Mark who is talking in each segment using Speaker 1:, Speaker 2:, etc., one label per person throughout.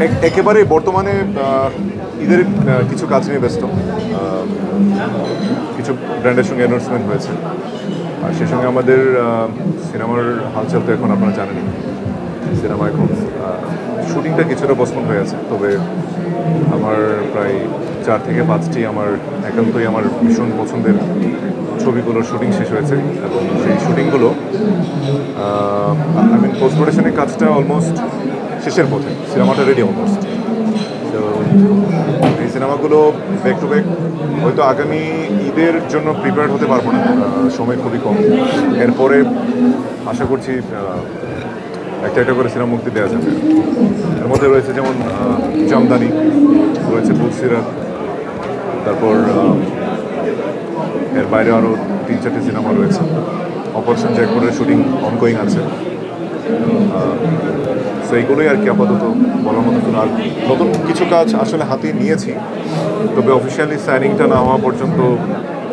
Speaker 1: একেবারে বর্তমানে ঈদের কিছু কাজ নিয়ে ব্যস্ত, কিছু ব্র্যান্ডের সঙ্গে অ্যানাউন্সমেন্ট হয়েছে। আর সেই সঙ্গে আমাদের সিনেমার হালচাল তো এখন আপনারা জানেনই। সিনেমা এখন শুটিংটা কিছুটা পোস্টপোন হয়ে আছে, তবে আমার প্রায় 4 থেকে 5টি আমার একান্তই আমার ভীষণ পছন্দের ছবিগুলোর শুটিং শেষ হয়েছে এবং সেই শুটিংগুলো পোস্ট প্রোডাকশনের কাজটা অলমোস্ট শেষের পথে। সিনেমাটা রেডি অলমোস্ট। তো এই সিনেমাগুলো ব্যাক টু ব্যাক হয়তো আগামী ঈদের জন্য প্রিপেয়ার হতে পারবো না, সময় খুবই কম। এরপরে আশা করছি একটা একটা করে সিনেমা মুক্তি দেওয়া যাবে। এর মধ্যে রয়েছে যেমন জামদানি, রয়েছে পুলসিরাত, তারপর এর বাইরে আরও 3-4টি সিনেমা রয়েছে। অপারেশন জ্যাকপটের শুটিং অনগোয়িং আছে। সো এইগুলোই আর কি আপাতত বলার মতো। আর নতুন কিছু কাজ আসলে হাতে নিয়েছি, তবে অফিসিয়ালি সাইনিংটা না হওয়া পর্যন্ত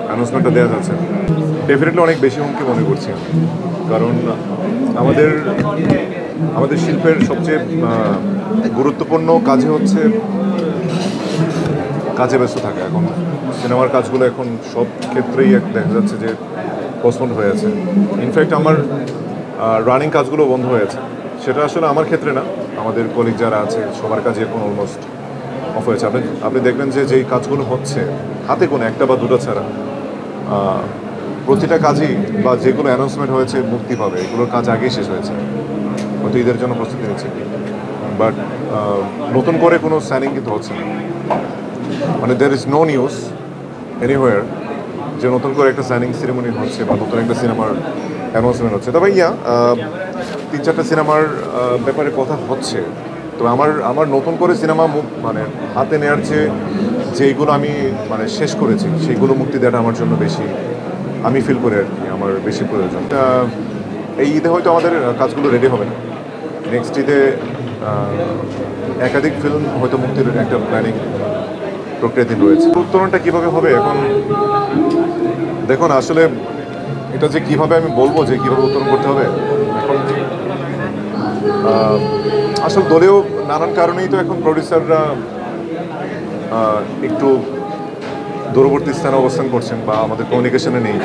Speaker 1: অ্যানাউন্সমেন্টটা দেওয়া যাচ্ছে। ডেফিনেটলি অনেক বেশি হুমকি মনে করছি, কারণ আমাদের শিল্পের সবচেয়ে গুরুত্বপূর্ণ কাজে হচ্ছে কাজে ব্যস্ত থাকা। এখন সিনেমার কাজগুলো এখন সব ক্ষেত্রেই দেখা যাচ্ছে যে পোস্টপোন হয়ে আছে। ইনফ্যাক্ট আমার রানিং কাজগুলো বন্ধ হয়েছে। সেটা আসলে আমার ক্ষেত্রে না, আমাদের কলিগ যারা আছে সবার কাজে এখন অলমোস্ট অফ হয়েছে। আপনি দেখবেন যে যেই কাজগুলো হচ্ছে হাতে কোনো একটা বা দুটো ছাড়া প্রতিটা কাজই বা যেগুলো অ্যানাউন্সমেন্ট হয়েছে মুক্তি পাবে, এগুলোর কাজ আগেই শেষ হয়েছে। হয়তো ঈদের জন্য প্রস্তুতি নিচ্ছে, বাট নতুন করে কোনো সাইনিং কিন্তু হচ্ছে না। মানে there is no news anywhere যে নতুন করে একটা সাইনিং সেরেমনি হচ্ছে বা নতুন একটা সিনেমার অ্যানাউন্সমেন্ট হচ্ছে। তবে 3-4টা সিনেমার ব্যাপারে কথা হচ্ছে। তো আমার নতুন করে সিনেমা মানে হাতে নেওয়ার চেয়ে যেইগুলো আমি শেষ করেছি সেইগুলো মুক্তি দেওয়াটা আমার জন্য বেশি, আমি ফিল করি আর কি, আমার বেশি প্রয়োজন। এই ঈদে হয়তো আমাদের কাজগুলো রেডি হবে না। নেক্সট ঈদে একাধিক ফিল্ম হয়তো মুক্তির একটা প্ল্যানিং প্রক্রিয়াধীন রয়েছে। উত্তরণটা কীভাবে হবে এখন দেখুন, আসলে এটা যে কীভাবে আমি বলবো যে কীভাবে উত্তরণ করতে হবে, এখন আসলে দলীয় নানান কারণেই তো এখন প্রডিউসাররা একটু দূরবর্তী স্থানে অবস্থান করছেন বা আমাদের কমিউনিকেশনে নেই।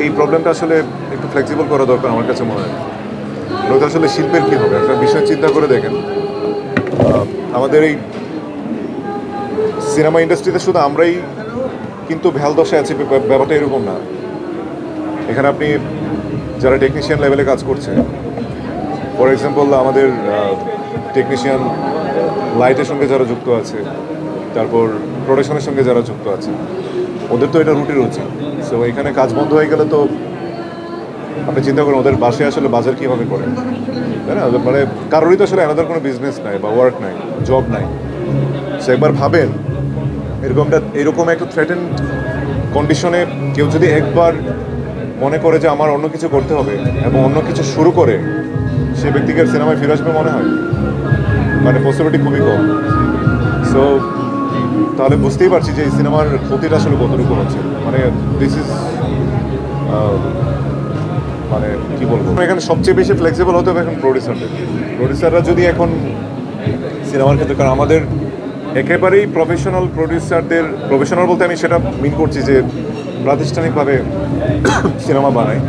Speaker 1: এই প্রবলেমটা আসলে একটু ফ্লেক্সিবল করা দরকার আমার কাছে মনে হয়। নয়তো আসলে শিল্পের কী হবে, একটা বিষয় চিন্তা করে দেখেন। আমাদের এই সিনেমা ইন্ডাস্ট্রিতে শুধু আমরাই কিন্তু ভ্যাল দশায় আছি, ব্যাপারটা এরকম না। এখানে আপনি যারা টেকনিশিয়ান লেভেলে কাজ করছে, ফর এক্সাম্পল আমাদের টেকনিশিয়ান লাইটের সঙ্গে যারা যুক্ত আছে, তারপর প্রোডাকশনের সঙ্গে যারা যুক্ত আছে, ওদের তো এটা রুটির উচিত। সো এখানে কাজ বন্ধ হয়ে গেলে তো আপনি চিন্তা করেন ওদের বাসায় আসলে বাজার কীভাবে করেন, তাই না? মানে কারোরই তো আসলে আলাদা কোনো বিজনেস নাই বা ওয়ার্ক নাই, জব নাই। সো একবার ভাবেন এরকম একটা থ্রেটেন্ড কন্ডিশনে কেউ যদি একবার মনে করে যে আমার অন্য কিছু করতে হবে এবং অন্য কিছু শুরু করে, সে ব্যক্তিকে সিনেমায় ফিরে আসবে মনে হয় পসিবিলিটি খুবই কম। সো তাহলে বুঝতেই পারছি যে এই সিনেমার ক্ষতিটা আসলে কতটুকু হচ্ছে। দিস ইজ কী বলবো, এখানে সবচেয়ে বেশি ফ্লেক্সিবল হতে হবে এখন প্রডিউসাররা যদি এখন সিনেমার ক্ষেত্রে, কারণ আমাদের একেবারেই প্রফেশনাল বলতে আমি সেটা মিন করছি যে প্রাতিষ্ঠানিকভাবে সিনেমা বানায়,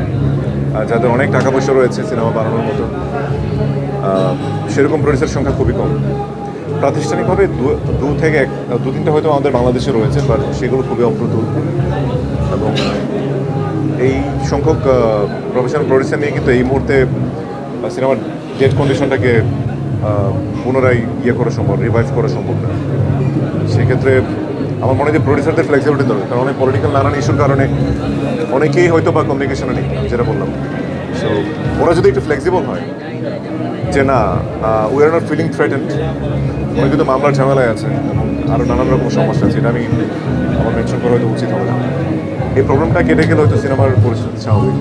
Speaker 1: যাদের অনেক টাকা পয়সা রয়েছে সিনেমা বানানোর মতো, সেরকম প্রডিউসার সংখ্যা খুবই কম। প্রাতিষ্ঠানিকভাবে 2-3টা হয়তো আমাদের বাংলাদেশে রয়েছে, বাট সেগুলো খুবই অপ্রতুল। এবং এই সংখ্যক প্রফেশনাল প্রডিউসার নিয়ে কিন্তু এই মুহূর্তে সিনেমার ডেট কন্ডিশনটাকে পুনরায় রিভাইভ করা সম্ভব না। সেক্ষেত্রে আমার মনে হয় যে প্রডিউসারদের ফ্লেক্সিবিলিটি দরকার, কারণ অনেক পলিটিক্যাল নানান ইস্যুর কারণে অনেকেই হয়তো বা কমিউনিকেশনে নেই, যেটা বললাম। সো ওরা যদি একটু ফ্লেক্সিবল হয় যে না, we are not feeling threatened, ওরা কিন্তু মামলার ঝামেলায় আছে এবং আরও নানান রকম সমস্যা আছে, এটা আমার মেনশন করা হয়তো উচিত হবে না। এই প্রবলেমটা কেটে গেলে হয়তো সিনেমার পরিস্থিতি স্বাভাবিক।